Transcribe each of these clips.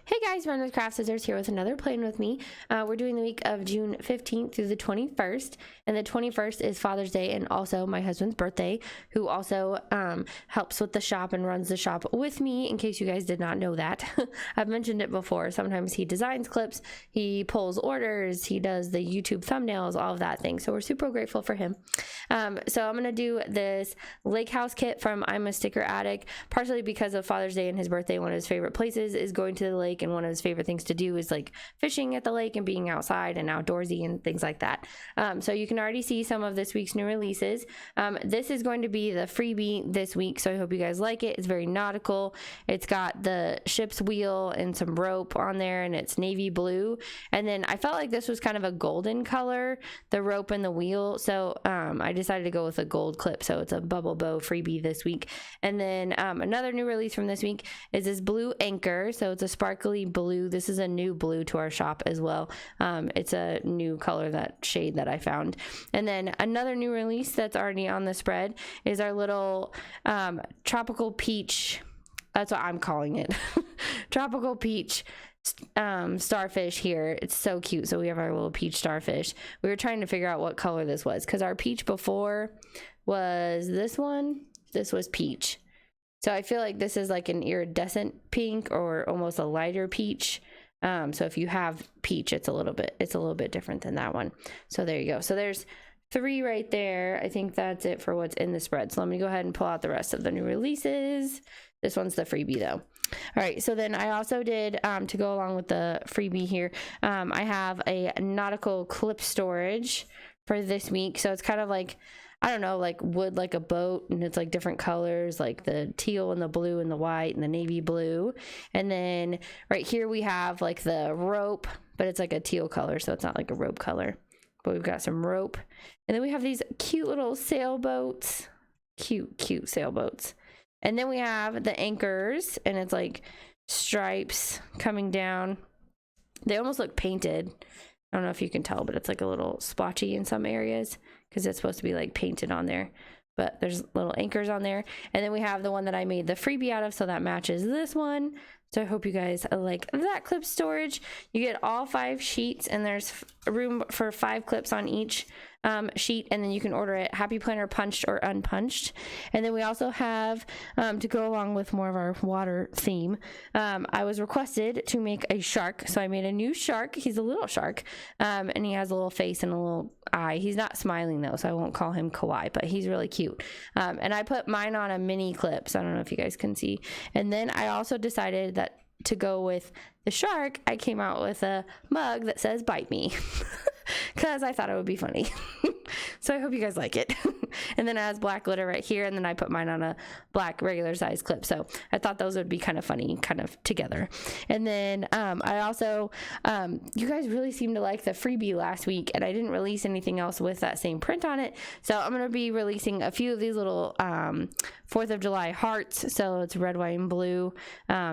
Hey guys, RunwithCraftscissors here with another Plan With Me. We're doing the week of June 15th through the 21st, and the 21st is Father's Day and also my husband's birthday, who also helps with the shop and runs the shop with me, in case you guys did not know that. I've mentioned it before. Sometimes he designs clips, he pulls orders, he does the YouTube thumbnails, all of that thing, so we're super grateful for him. So I'm going to do this lake house kit from Imastickeraddict, partially because of Father's Day and his birthday. One of his favorite places is going to the lake, and one of his favorite things to do is like fishing at the lake and being outside and outdoorsy and things like that. So you can already see some of this week's new releases. This is going to be the freebie this week, so I hope you guys like it. It's very nautical. It's got the ship's wheel and some rope on there, and it's navy blue. And then I felt like this was kind of a golden color, the rope and the wheel, so I decided to go with a gold clip, so it's a bubble bow freebie this week. And then another new release from this week is this blue anchor, so it's a sparkly blue. This is a new blue to our shop as well. It's a new color, that shade that I found. And then another new release that's already on the spread is our little tropical peach, that's what I'm calling it, tropical peach starfish here. It's so cute. So we have our little peach starfish. We were trying to figure out what color this was, because our peach before was this one. This was peach. So I feel like this is like an iridescent pink or almost a lighter peach. So if you have peach, it's a little bit different than that one. So there you go. So there's 3 right there. I think that's it for what's in the spread. So let me go ahead and pull out the rest of the new releases. This one's the freebie though. All right, so then I also did, to go along with the freebie here, I have a nautical clip storage for this week. So it's kind of like, I don't know, like wood, like a boat, and it's like different colors, like the teal and the blue and the white and the navy blue. And then right here we have like the rope, but it's like a teal color, so it's not like a rope color. But we've got some rope. And then we have these cute little sailboats, cute sailboats. And then we have the anchors, and it's like stripes coming down. They almost look painted. I don't know if you can tell, but it's like a little splotchy in some areas because it's supposed to be like painted on there. But there's little anchors on there. And then we have the one that I made the freebie out of, so that matches this one. So I hope you guys like that clip storage. You get all 5 sheets, and there's room for 5 clips on each sheet, and then you can order it Happy Planner punched or unpunched. And then we also have, to go along with more of our water theme, I was requested to make a shark, so I made a new shark. He's a little shark, and he has a little face and a little eye. He's not smiling though, so I won't call him kawaii, but he's really cute. And I put mine on a mini clip, so I don't know if you guys can see. And then I also decided that to go with the shark, I came out with a mug that says "Bite Me," because I thought it would be funny. So I hope you guys like it. And then it has black glitter right here, and then I put mine on a black regular size clip, so I thought those would be kind of funny, kind of together. And then I also, you guys really seemed to like the freebie last week, and I didn't release anything else with that same print on it, so I'm going to be releasing a few of these little 4th of July hearts. So it's red, white, and blue,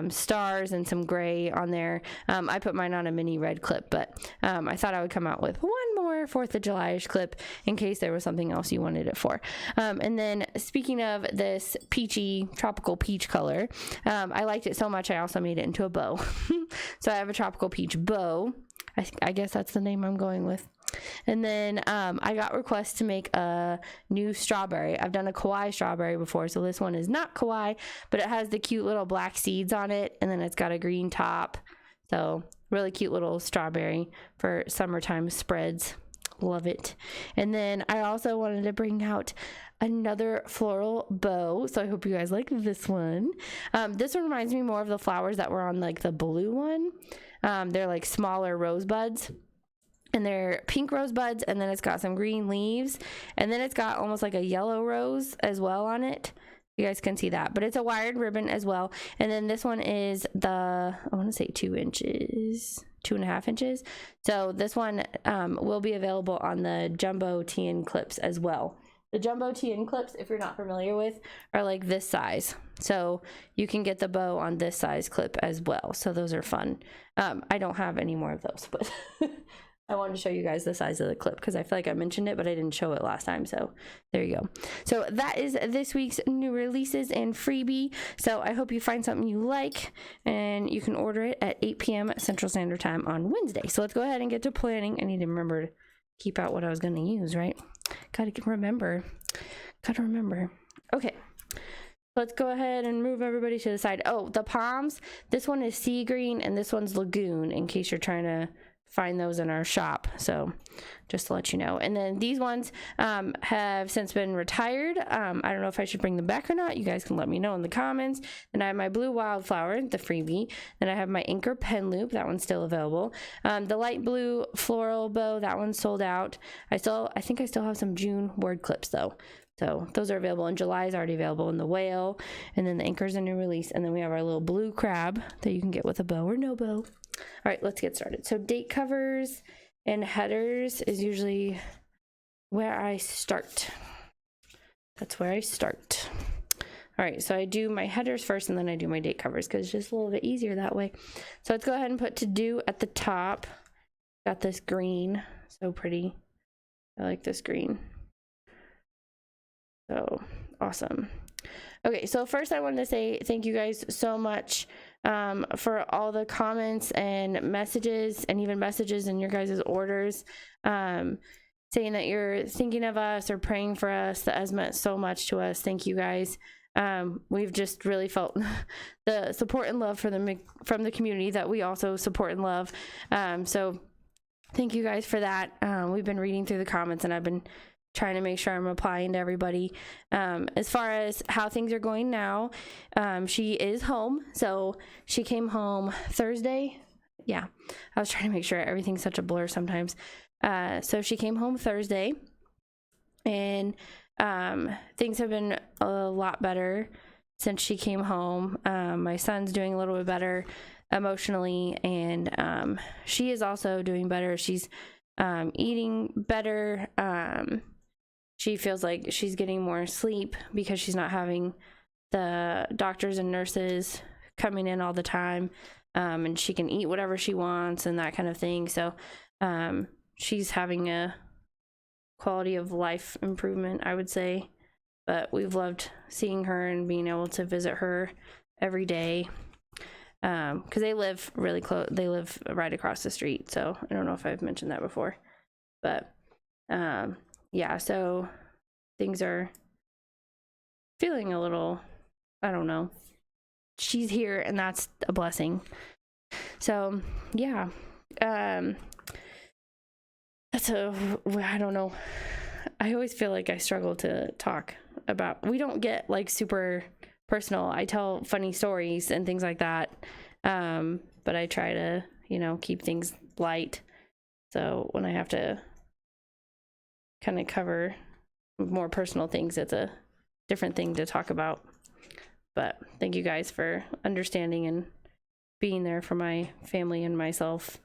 stars, and some gray on there. I put mine on a mini red clip, but I thought I would come out with one more 4th of July-ish clip in case there was something else you wanted it for. And then speaking of this peachy, tropical peach color, I liked it so much I also made it into a bow. So I have a tropical peach bow. I guess that's the name I'm going with. And then I got requests to make a new strawberry. I've done a kawaii strawberry before, so this one is not kawaii, but it has the cute little black seeds on it, and then it's got a green top. So really cute little strawberry for summertime spreads. Love it. And then I also wanted to bring out another floral bow, so I hope you guys like this one. This one reminds me more of the flowers that were on like the blue one. They're like smaller rosebuds, and they're pink rosebuds, and then it's got some green leaves, and then it's got almost like a yellow rose as well on it. You guys can see that, but it's a wired ribbon as well. And then this one is I want to say 2.5 inches. So this one will be available on the jumbo TN clips as well. The jumbo TN clips, if you're not familiar with, are like this size. So you can get the bow on this size clip as well. So those are fun. I don't have any more of those, but I wanted to show you guys the size of the clip because I feel like I mentioned it, but I didn't show it last time. So there you go. So that is this week's new releases and freebie. So I hope you find something you like, and you can order it at 8 p.m. Central Standard Time on Wednesday. So let's go ahead and get to planning. I need to remember to keep out what I was going to use, right? Gotta remember. Okay. Let's go ahead and move everybody to the side. Oh, the palms. This one is sea green and this one's lagoon, in case you're trying to find those in our shop. So just to let you know. And then these ones have since been retired. I don't know if I should bring them back or not. You guys can let me know in the comments. Then I have my blue wildflower, the freebie. Then I have my anchor pen loop. That one's still available. The light blue floral bow, that one's sold out. I think I still have some June word clips though. So those are available, and July is already available in the whale, and then the anchor's a new release, and then we have our little blue crab that you can get with a bow or no bow. All right, let's get started. So date covers and headers is usually where I start. That's where I start. All right, so I do my headers first, and then I do my date covers because it's just a little bit easier that way. So let's go ahead and put to do at the top. Got this green, so pretty. I like this green. So awesome. Okay, so first I wanted to say thank you guys so much for all the comments and messages, and even messages in your guys' orders, saying that you're thinking of us or praying for us. That has meant so much to us. Thank you guys. We've just really felt the support and love from the community that we also support and love. So thank you guys for that. We've been reading through the comments, and I've been trying to make sure I'm replying to everybody. As far as how things are going now, she is home. So she came home Thursday. Yeah, I was trying to make sure everything's such a blur sometimes. So she came home Thursday, and things have been a lot better since she came home. My son's doing a little bit better emotionally, and she is also doing better. She's eating better. She feels like she's getting more sleep because she's not having the doctors and nurses coming in all the time, and she can eat whatever she wants and that kind of thing. So she's having a quality of life improvement, I would say. But we've loved seeing her and being able to visit her every day, because they live really close. They live right across the street. So I don't know if I've mentioned that before, but yeah, so things are feeling a little, I don't know. She's here, and that's a blessing. So yeah, I don't know. I always feel like I struggle to talk about, we don't get like super personal. I tell funny stories and things like that. But I try to, keep things light. So when I have to kind of cover more personal things, it's a different thing to talk about. But thank you guys for understanding and being there for my family and myself.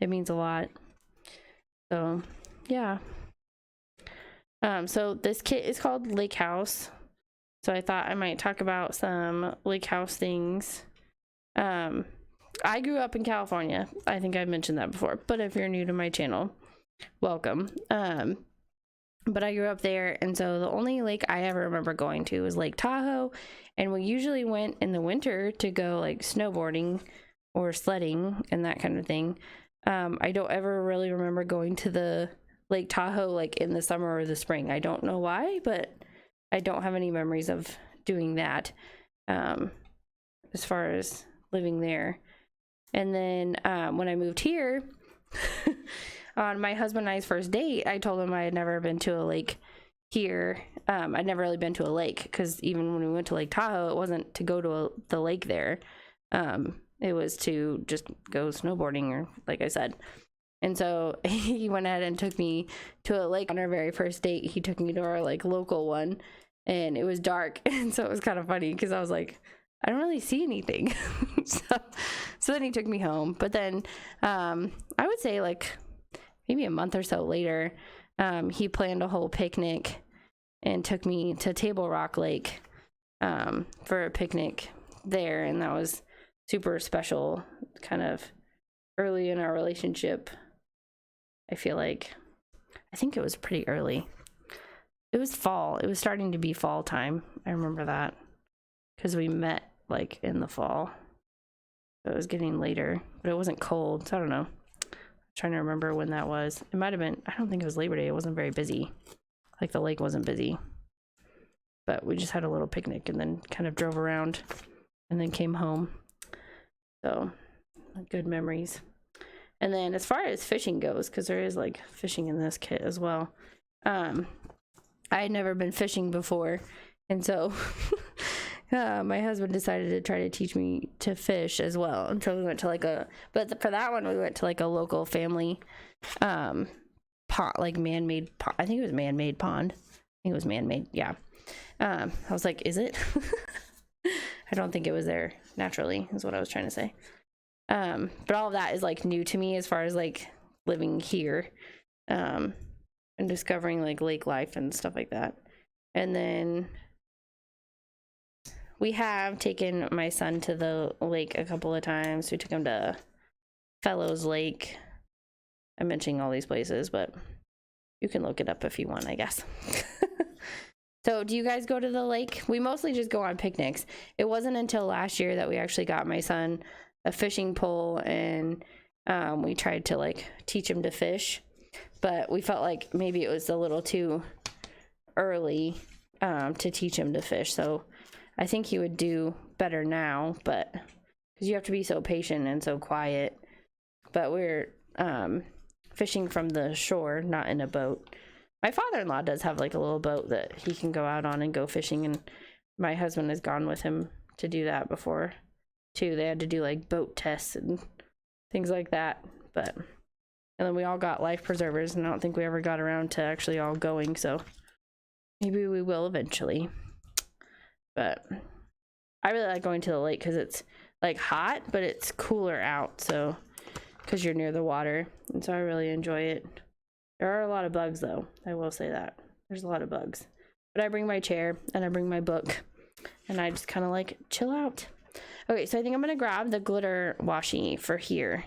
It means a lot. So yeah. So this kit is called Lake House. So I thought I might talk about some Lake House things. I grew up in California. I think I've mentioned that before, but if you're new to my channel, welcome. But I grew up there, and so the only lake I ever remember going to was Lake Tahoe, and we usually went in the winter to go like snowboarding or sledding and that kind of thing. I don't ever really remember going to the Lake Tahoe like in the summer or the spring. I don't know why, but I don't have any memories of doing that as far as living there. And then when I moved here, on my husband and I's first date, I told him I had never been to a lake here. I'd never really been to a lake, because even when we went to Lake Tahoe, it wasn't to go to the lake there. It was to just go snowboarding, or like I said. And so he went ahead and took me to a lake on our very first date. He took me to our like local one, and it was dark. And so it was kind of funny because I was like, I don't really see anything. so then he took me home. But then I would say like maybe a month or so later, he planned a whole picnic and took me to Table Rock Lake for a picnic there. And that was super special, kind of early in our relationship. I feel like. I think it was pretty early. It was fall. It was starting to be fall time. I remember that because we met like in the fall. So it was getting later, but it wasn't cold. So I don't know. I'm trying to remember when that was. It might have been, I don't think it was Labor Day. It wasn't very busy. Like the lake wasn't busy. But we just had a little picnic and then kind of drove around and then came home. So good memories. And then as far as fishing goes, because there is like fishing in this kit as well. I had never been fishing before. And so my husband decided to try to teach me to fish as well. And so we went to like but for that one, we went to like a local family pond, like man-made pond. I think it was man-made pond. I think it was man-made. Yeah. I was like, is it? I don't think it was there naturally, is what I was trying to say. But all of that is like new to me as far as like living here, and discovering like lake life and stuff like that. And then we have taken my son to the lake a couple of times. We took him to Fellows Lake. I'm mentioning all these places, but you can look it up if you want, I guess. So do you guys go to the lake? We mostly just go on picnics. It wasn't until last year that we actually got my son a fishing pole, and we tried to like teach him to fish, but we felt like maybe it was a little too early to teach him to fish. So I think he would do better now, but because you have to be so patient and so quiet. But we're fishing from the shore, not in a boat. My father-in-law does have like a little boat that he can go out on and go fishing, and my husband has gone with him to do that before too. They had to do like boat tests and things like that. But and then we all got life preservers, and I don't think we ever got around to actually all going, so maybe we will eventually. But I really like going to the lake because it's like hot, but it's cooler out, so because you're near the water, and so I really enjoy it. There are a lot of bugs though, I will say that. There's a lot of bugs. But I bring my chair and I bring my book, and I just kind of like chill out. Okay, so I think I'm gonna grab the glitter washi for here.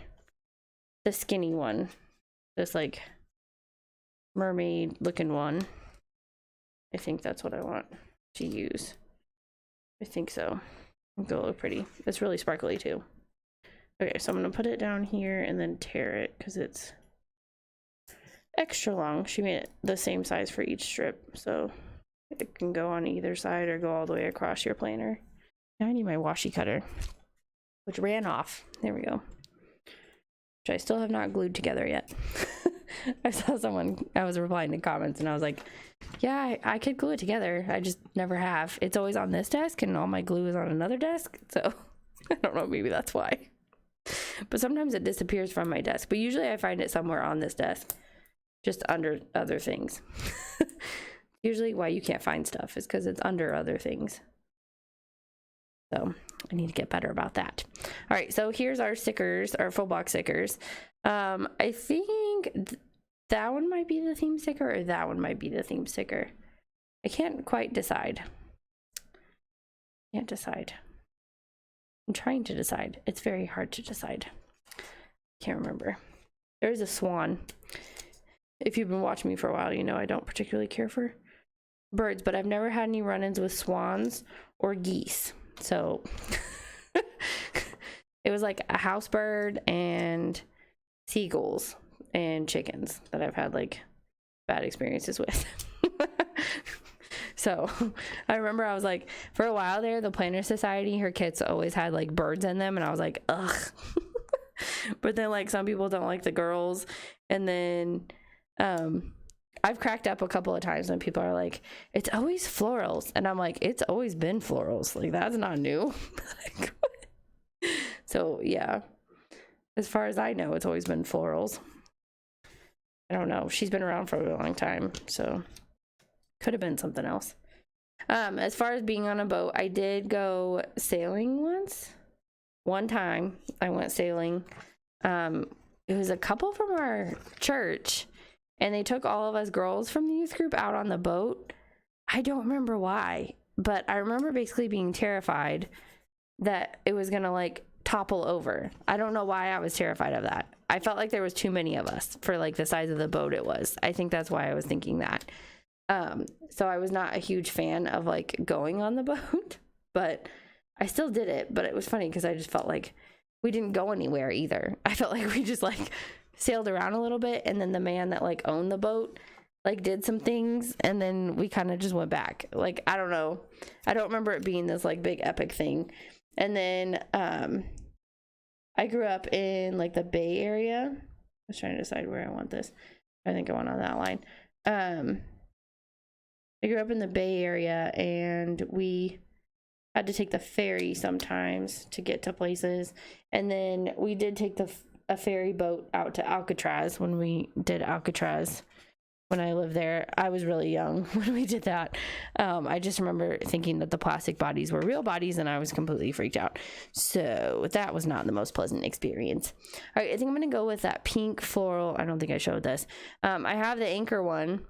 The skinny one. This like mermaid looking one. I think that's what I want to use. I think so. It's gonna look pretty. It's really sparkly too. Okay, so I'm gonna put it down here and then tear it because it's extra long. She made it the same size for each strip, so it can go on either side or go all the way across your planner. Now I need my washi cutter, which ran off. There we go. Which I still have not glued together yet. I saw someone, I was replying to comments, and I was like, yeah, I could glue it together. I just never have. It's always on this desk, and all my glue is on another desk, so I don't know, maybe that's why. But sometimes it disappears from my desk, but usually I find it somewhere on this desk, just under other things. Usually why you can't find stuff is because it's under other things. So I need to get better about that. All right, so here's our stickers, our full box stickers. I think that one might be the theme sticker, or that one might be the theme sticker. I can't quite decide. Can't decide. I'm trying to decide. It's very hard to decide. Can't remember. There's a swan. If you've been watching me for a while, you know I don't particularly care for birds, but I've never had any run-ins with swans or geese. So it was like a house bird and seagulls and chickens that I've had like bad experiences with. So I remember I was like, for a while there, the Planner Society, her kits always had like birds in them, and I was like, ugh. But then like some people don't like the girls, and then I've cracked up a couple of times when people are like, it's always florals, and I'm like, it's always been florals, like that's not new. Like, so yeah, as far as I know, it's always been florals. I don't know, she's been around for a long time, so could have been something else. As far as being on a boat, I did go sailing one time I went sailing. It was a couple from our church, and they took all of us girls from the youth group out on the boat. I don't remember why, but I remember basically being terrified that it was gonna like topple over. I don't know why I was terrified of that. I felt like there was too many of us for like the size of the boat it was. I think that's why I was thinking that. So I was not a huge fan of like going on the boat, but I still did it. But it was funny because I just felt like we didn't go anywhere either. I felt like we just like sailed around a little bit, and then the man that like owned the boat like did some things, and then we kind of just went back. Like, I don't know. I don't remember it being this like big epic thing. And then I grew up in like the Bay Area. I was trying to decide where I want this. I think I went on that line. I grew up in the Bay Area, and we had to take the ferry sometimes to get to places. And then we did take a ferry boat out to Alcatraz when we did Alcatraz. When I lived there, I was really young when we did that. I just remember thinking that the plastic bodies were real bodies, and I was completely freaked out. So that was not the most pleasant experience. All right, I think I'm going to go with that pink floral. I don't think I showed this. I have the Anchor one,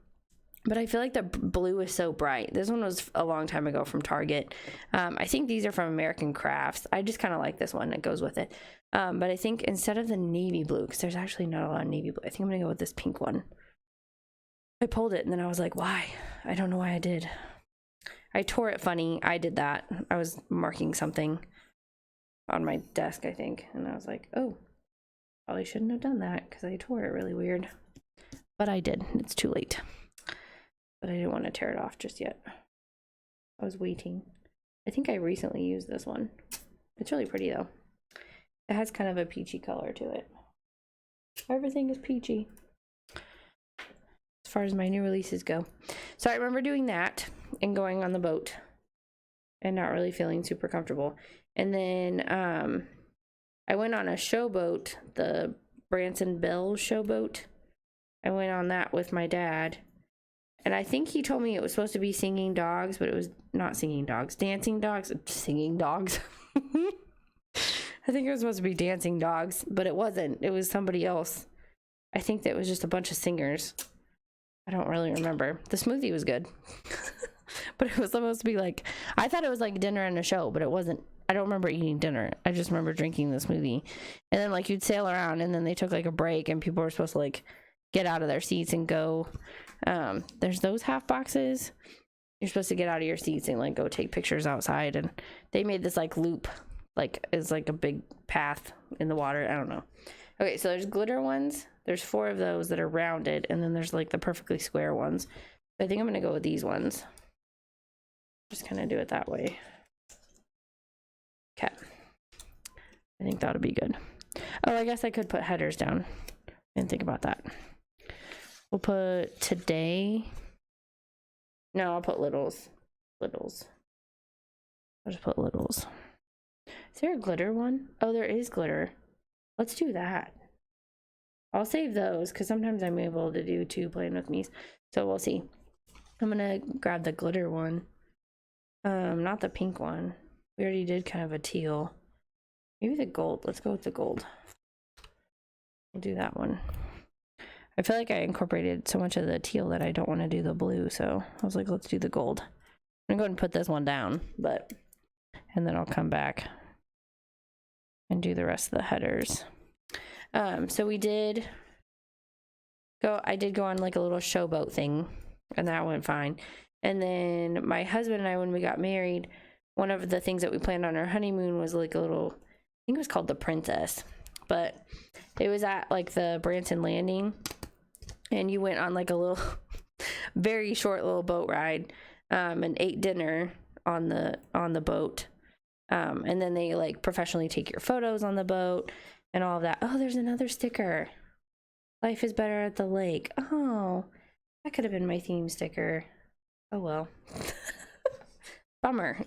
but I feel like the blue is so bright. This one was a long time ago from Target. I think these are from American Crafts. I just kind of like this one. It goes with it. But I think instead of the navy blue, because there's actually not a lot of navy blue, I think I'm going to go with this pink one. I pulled it, and then I was like, why? I don't know why I did. I tore it funny. I did that. I was marking something on my desk, I think. And I was like, oh, probably shouldn't have done that because I tore it really weird. But I did. It's too late. But I didn't want to tear it off just yet. I was waiting. I think I recently used this one. It's really pretty, though. It has kind of a peachy color to it. Everything is peachy as far as my new releases go. So I remember doing that and going on the boat and not really feeling super comfortable. And then I went on a showboat, the Branson Bell showboat. I went on that with my dad. And I think he told me it was supposed to be singing dogs, but it was not singing dogs. Dancing dogs? Singing dogs. I think it was supposed to be dancing dogs, but it wasn't. It was somebody else. I think that was just a bunch of singers. I don't really remember. The smoothie was good. But it was supposed to be like, I thought it was like dinner and a show, but it wasn't. I don't remember eating dinner. I just remember drinking the smoothie. And then like you'd sail around, and then they took like a break, and people were supposed to like get out of their seats and go. There's those half boxes. You're supposed to get out of your seats and like go take pictures outside. And they made this like loop, like is like a big path in the water. I don't know. Okay, so there's glitter ones. There's 4 of those that are rounded, and then there's like the perfectly square ones. I think I'm gonna go with these ones. Just kind of do it that way. Okay. I think that'll be good. Oh, I guess I could put headers down. I didn't think about that. We'll put today. No, I'll put littles. Littles. I'll just put littles. Is there a glitter one? Oh, there is glitter. Let's do that. I'll save those because sometimes I'm able to do 2 playing with me. So we'll see. I'm gonna grab the glitter one. Not the pink one. We already did kind of a teal. Maybe the gold. Let's go with the gold. We'll do that one. I feel like I incorporated so much of the teal that I don't want to do the blue, so I was like, let's do the gold. I'm gonna go ahead and put this one down, and then I'll come back and do the rest of the headers. So we did go, I did go on like a little showboat thing, and that went fine. And then my husband and I, when we got married, one of the things that we planned on our honeymoon was like a little, I think it was called the Princess, but it was at like the Branson Landing, and you went on like a little very short little boat ride, and ate dinner on the boat, and then they like professionally take your photos on the boat and all of that. Oh, there's another sticker. Life is better at the lake. Oh, that could have been my theme sticker. Oh well. Bummer.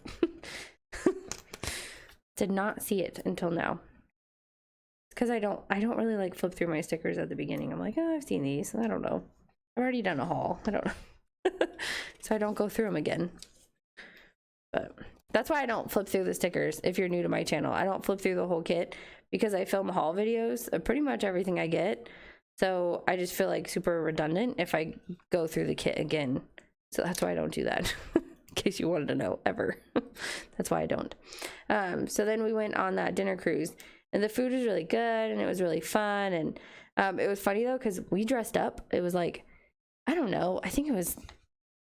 Did not see it until now. Because I don't really like flip through my stickers at the beginning. I'm like, oh, I've seen these. I don't know. I've already done a haul. I don't know. So I don't go through them again. But that's why I don't flip through the stickers. If you're new to my channel, I don't flip through the whole kit because I film haul videos of pretty much everything I get. So I just feel like super redundant if I go through the kit again. So that's why I don't do that. case you wanted to know, ever. That's why I don't. So then we went on that dinner cruise, and the food was really good, and it was really fun. And it was funny though, because we dressed up. It was like, I don't know, I think it was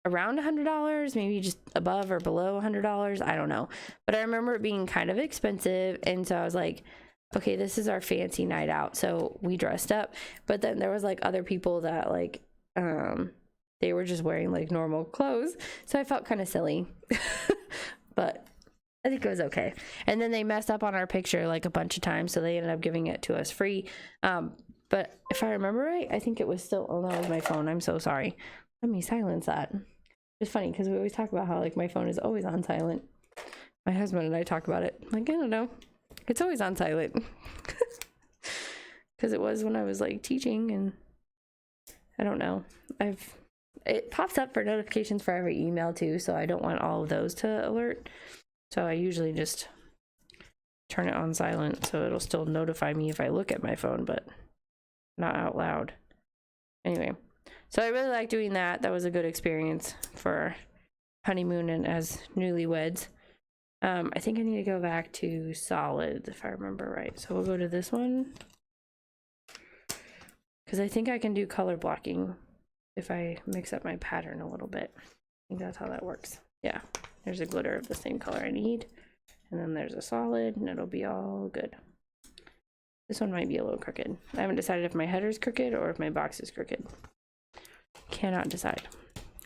around $100, maybe just above or below $100. I don't know. But I remember it being kind of expensive. And so I was like, okay, this is our fancy night out. So we dressed up. But then there was like other people that like, they were just wearing like normal clothes. So I felt kind of silly. But I think it was okay. And then they messed up on our picture like a bunch of times. So they ended up giving it to us free. But if I remember right, I think it was still, oh, that was my phone. I'm so sorry. Let me silence that. It's funny because we always talk about how like my phone is always on silent. My husband and I talk about it. Like, I don't know. It's always on silent. Because it was when I was like teaching, and I don't know. It pops up for notifications for every email too, so I don't want all of those to alert. So I usually just turn it on silent so it'll still notify me if I look at my phone, but not out loud. Anyway, so I really like doing that. That was a good experience for honeymoon and as newlyweds. I think I need to go back to solids if I remember right. So we'll go to this one, because I think I can do color blocking if I mix up my pattern a little bit. I think that's how that works. Yeah, there's a glitter of the same color I need, and then there's a solid, and it'll be all good. This one might be a little crooked. I haven't decided if my header's crooked or if my box is crooked. Cannot decide.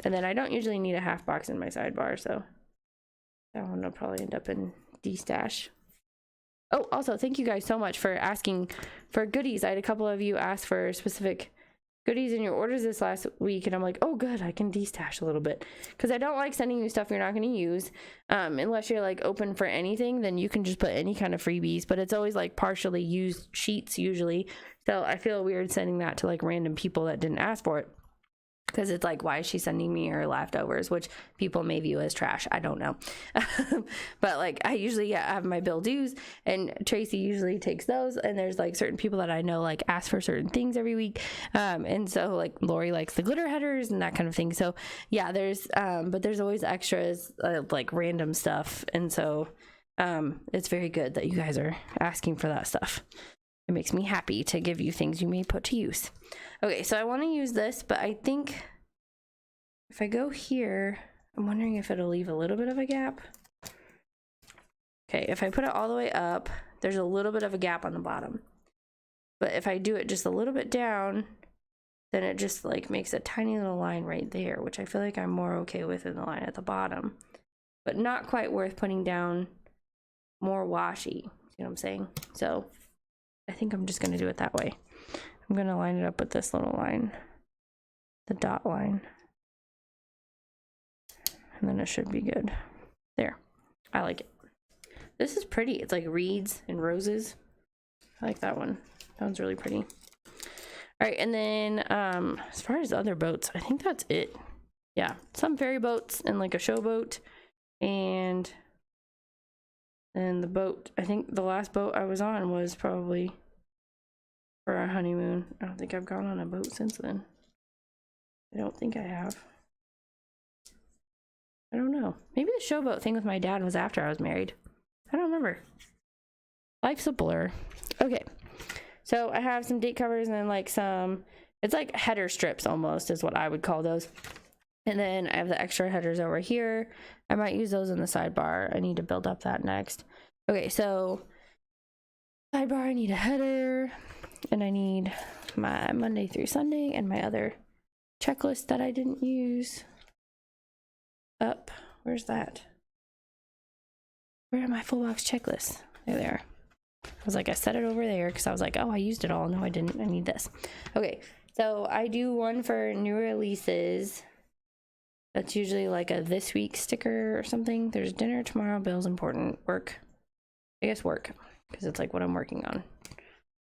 And then I don't usually need a half box in my sidebar, so that one will probably end up in D-stash. Oh, also, thank you guys so much for asking for goodies. I had a couple of you ask for specific goodies in your orders this last week, and I'm like, oh good, I can de-stash a little bit, because I don't like sending you stuff you're not going to use. Unless you're like open for anything, then you can just put any kind of freebies, but it's always like partially used sheets usually, so I feel weird sending that to like random people that didn't ask for it, because it's like, why is she sending me her leftovers, which people may view as trash. I don't know. But like, I usually have my bill dues, and Tracy usually takes those, and there's like certain people that I know like ask for certain things every week, and so like Lori likes the glitter headers and that kind of thing. So yeah, there's but there's always extras, like random stuff, and so it's very good that you guys are asking for that stuff. It makes me happy to give you things you may put to use. Okay, so I want to use this, but I think if I go here, I'm wondering if it'll leave a little bit of a gap. Okay, if I put it all the way up, there's a little bit of a gap on the bottom. But if I do it just a little bit down, then it just like makes a tiny little line right there, which I feel like I'm more okay with than the line at the bottom. But not quite worth putting down more washi. You know what I'm saying? So I think I'm just going to do it that way. I'm going to line it up with this little line, the dot line. And then it should be good. There. I like it. This is pretty. It's like reeds and roses. I like that one. That one's really pretty. All right, and then as far as other boats, I think that's it. Yeah, some ferry boats and like a show boat. And then the boat, I think the last boat I was on was probably for our honeymoon. I don't think I've gone on a boat since then. I don't think I have. I don't know. Maybe the showboat thing with my dad was after I was married. I don't remember. Life's a blur. Okay. So I have some date covers and then like some, it's like header strips almost is what I would call those. And then I have the extra headers over here. I might use those in the sidebar. I need to build up that next. Okay, so sidebar, I need a header, and I need my Monday through Sunday and my other checklist that I didn't use. Up, where's that? Where are my full box checklists? There they are. I was like, I set it over there because I was like, oh, I used it all. No, I didn't. I need this. Okay, so I do one for new releases. That's usually like a this week sticker or something. There's dinner tomorrow, bills important, work. I guess work, because it's like what I'm working on.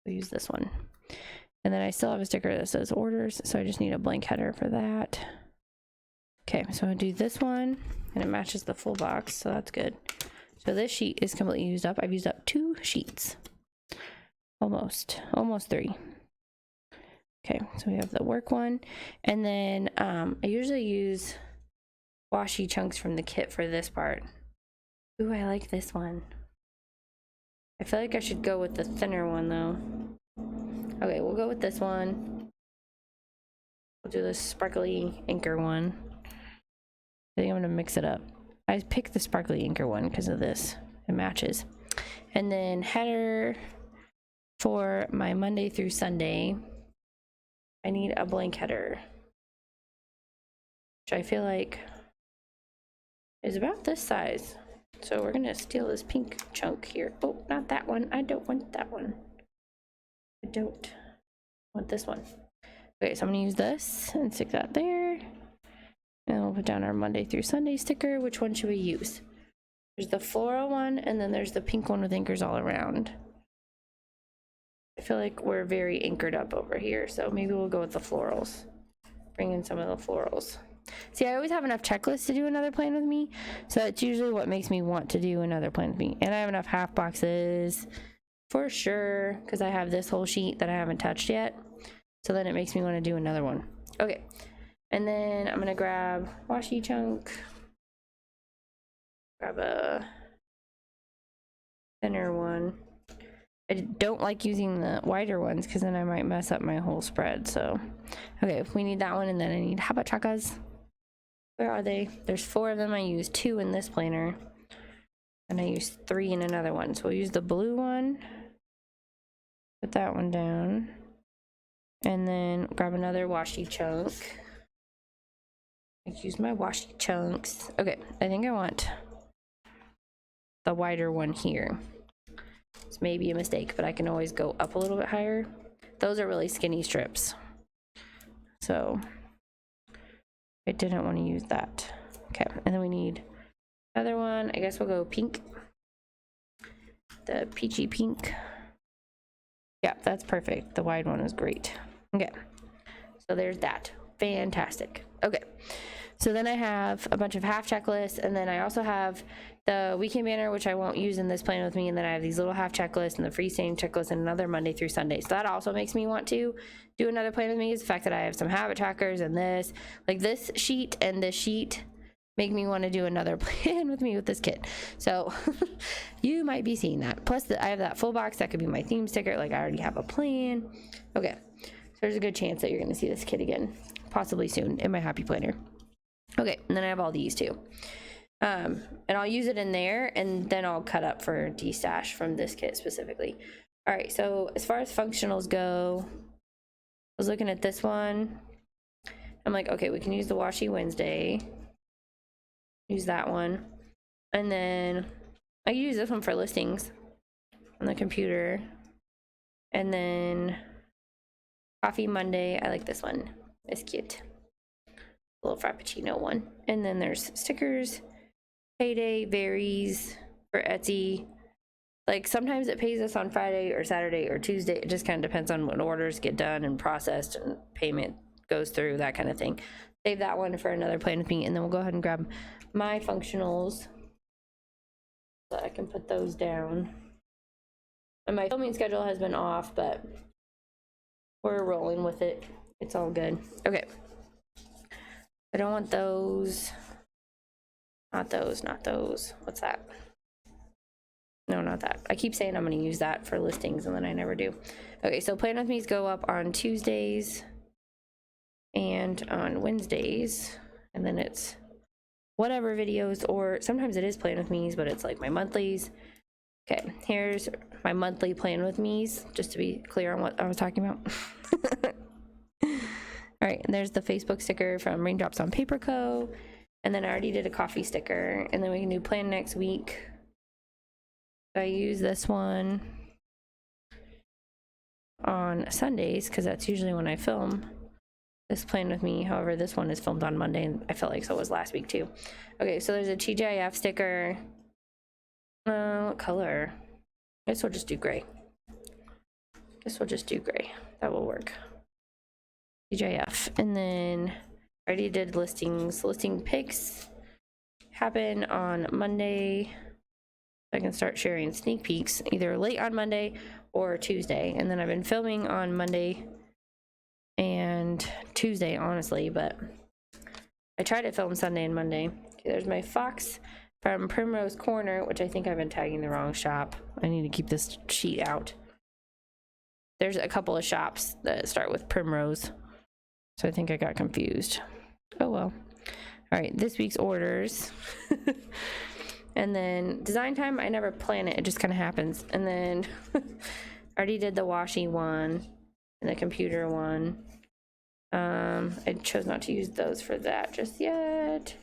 We'll use this one. And then I still have a sticker that says orders, so I just need a blank header for that. Okay, so I'll do this one, and it matches the full box, so that's good. So this sheet is completely used up. I've used up 2 sheets. Almost 3. Okay, so we have the work one, and then I usually use washi chunks from the kit for this part. Ooh, I like this one. I feel like I should go with the thinner one though. Okay, we'll go with this one. We'll do the sparkly inker one. I think I'm gonna mix it up. I picked the sparkly inker one because of this. It matches. And then header for my Monday through Sunday. I need a blank header, which I feel like is about this size. So we're gonna steal this pink chunk here. Oh, not that one. I don't want that one. I don't want this one. Okay, so I'm gonna use this and stick that there. And we'll put down our Monday through Sunday sticker. Which one should we use? There's the floral one, and then there's the pink one with inkers all around. I feel like we're very anchored up over here, so maybe we'll go with the florals. Bring in some of the florals. See, I always have enough checklists to do another plan with me, so that's usually what makes me want to do another plan with me. And I have enough half boxes for sure, because I have this whole sheet that I haven't touched yet, so then it makes me want to do another one. Okay, and then I'm gonna grab washi chunk, grab a thinner one. I don't like using the wider ones because then I might mess up my whole spread. So, okay, we need that one, and then I need habachakas. Where are they? There's 4 of them. I use 2 in this planner, and I use 3 in another one. So we'll use the blue one, put that one down, and then grab another washi chunk. I use my washi chunks. Okay, I think I want the wider one here. It's maybe a mistake, but I can always go up a little bit higher. Those are really skinny strips, so I didn't want to use that. Okay, and then we need another one. I guess we'll go pink, the peachy pink. Yeah, that's perfect. The wide one is great. Okay, so there's that. Fantastic. Okay, so then I have a bunch of half checklists, and then I also have the weekend banner, which I won't use in this plan with me, and then I have these little half checklists and the freestanding checklist and another Monday through Sunday. So that also makes me want to do another plan with me, is the fact that I have some habit trackers and this, like this sheet and this sheet make me want to do another plan with me with this kit. So you might be seeing that. Plus I have that full box that could be my theme sticker. Like I already have a plan. Okay, so there's a good chance that you're going to see this kit again, possibly soon, in my happy planner. Okay, and then I have all these too. And I'll use it in there, and then I'll cut up for destash from this kit specifically. All right, so as far as functionals go, I was looking at this one. I'm like, okay, we can use the washi Wednesday. Use that one. And then I use this one for listings on the computer. And then Coffee Monday, I like this one. It's cute. A little Frappuccino one. And then there's stickers. Payday varies for Etsy. Like sometimes it pays us on Friday or Saturday or Tuesday. It just kind of depends on when orders get done and processed and payment goes through, that kind of thing. Save that one for another plan with me, and then we'll go ahead and grab my functionals so I can put those down. And my filming schedule has been off, but we're rolling with it. It's all good. Okay. I don't want those. Not those, not those. What's that? No, not that. I keep saying I'm going to use that for listings, and then I never do. Okay, so plan with me's go up on Tuesdays and on Wednesdays, and then it's whatever videos, or sometimes it is plan with me's, but it's like my monthlies. Okay, here's my monthly plan with me's, just to be clear on what I was talking about. All right, and there's the Facebook sticker from Raindrops on Paper Co. And then I already did a coffee sticker, and then we can do plan next week. I use this one on Sundays because that's usually when I film this plan with me. However, this one is filmed on Monday, and I felt like so was last week too. Okay, so there's a TGIF sticker. What color? I guess we'll just do gray. That will work. TGIF. And then I already did listings. Listing pics happen on Monday. I can start sharing sneak peeks either late on Monday or Tuesday. And then I've been filming on Monday and Tuesday, honestly, but I try to film Sunday and Monday. Okay, there's my fox from Primrose Corner, which I think I've been tagging the wrong shop. I need to keep this sheet out. There's a couple of shops that start with Primrose, so I think I got confused. Oh well. All right, this week's orders. And then design time, I never plan it, it just kind of happens. And then I already did the washi one and the computer one. I chose not to use those for that just yet.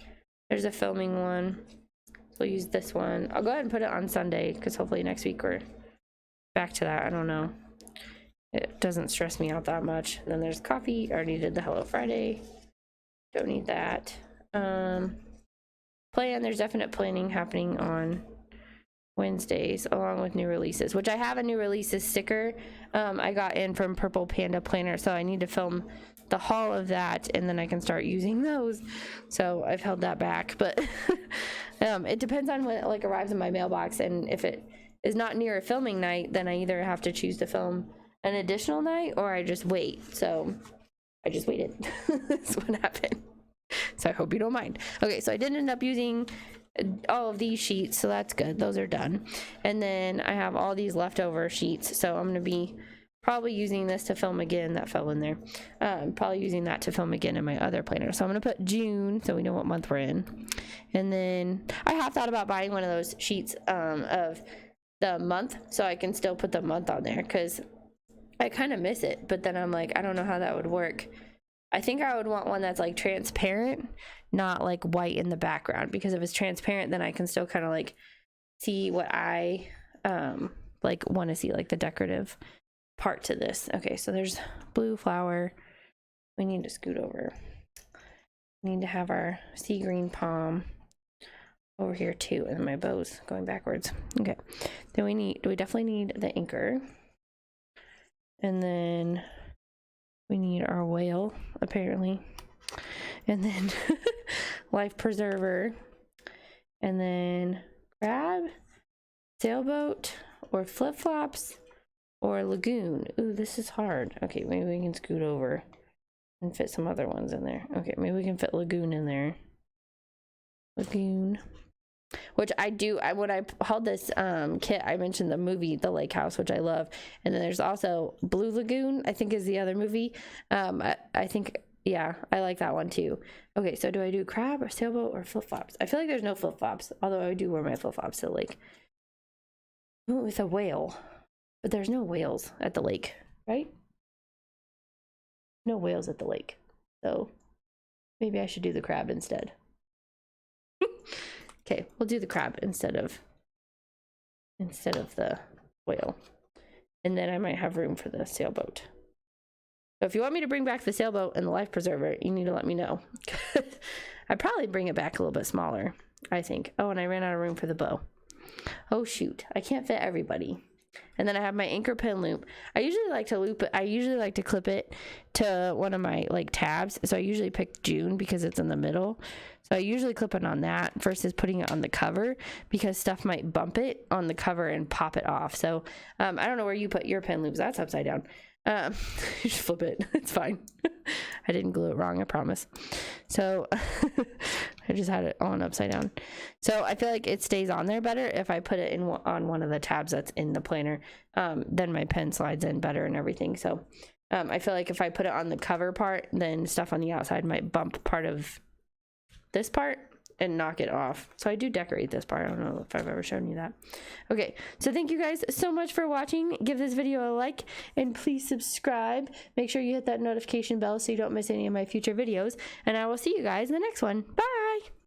There's a filming one, so we'll use this one. I'll go ahead and put it on Sunday because hopefully next week we're back to that. I don't know, it doesn't stress me out that much. And then there's coffee. I already did the Hello Friday, don't need that. Plan, there's definite planning happening on Wednesdays along with new releases, which I have a new releases sticker I got in from Purple Panda Planner, so I need to film the haul of that and then I can start using those. So I've held that back, but it depends on when it like arrives in my mailbox, and if it is not near a filming night, then I either have to choose to film an additional night or I just wait. So I just waited. That's what happened. So I hope you don't mind. Okay, so I did end up using all of these sheets, so that's good. Those are done. And then I have all these leftover sheets, so I'm going to be probably using this to film again. That fell in there. Probably using that to film again in my other planner. So I'm going to put June so we know what month we're in. And then I have thought about buying one of those sheets of the month so I can still put the month on there because I kind of miss it. But then I'm like, I don't know how that would work. I think I would want one that's like transparent, not like white in the background, because if it's transparent, then I can still kind of like see what I like want to see, like the decorative part to this. Okay, so there's blue flower. We need to scoot over. We need to have our sea green palm over here too, and then my bow's going backwards. Okay, then we definitely need the anchor, and then we need our whale, apparently. And then life preserver. And then crab, sailboat, or flip-flops, or lagoon. Ooh, this is hard. Okay, maybe we can scoot over and fit some other ones in there. Okay, maybe we can fit lagoon in there. Lagoon. Which I do, when I hauled this kit, I mentioned the movie The Lake House, which I love. And then there's also Blue Lagoon, I think is the other movie. I think, yeah, I like that one too. Okay, so do I do crab or sailboat or flip-flops? I feel like there's no flip-flops, although I do wear my flip-flops to the lake. Ooh, with a whale. But there's no whales at the lake, right? No whales at the lake. So maybe I should do the crab instead. Okay, we'll do the crab instead of the whale. And then I might have room for the sailboat. So if you want me to bring back the sailboat and the life preserver, you need to let me know. I'd probably bring it back a little bit smaller, I think. Oh, and I ran out of room for the bow. Oh shoot, I can't fit everybody. And then I have my anchor pin loop. I usually like to loop it. I usually like to clip it to one of my like tabs. So I usually pick June because it's in the middle. So I usually clip it on that versus putting it on the cover because stuff might bump it on the cover and pop it off. So I don't know where you put your pin loops. That's upside down. You just flip it. It's fine. I didn't glue it wrong, I promise. So I just had it on upside down. So I feel like it stays on there better if I put it on one of the tabs that's in the planner. Then my pen slides in better and everything. So I feel like if I put it on the cover part, then stuff on the outside might bump part of this part and knock it off. So I do decorate this part. I don't know if I've ever shown you that. Okay, so thank you guys so much for watching. Give this video a like and please subscribe. Make sure you hit that notification bell so you don't miss any of my future videos, and I will see you guys in the next one. Bye.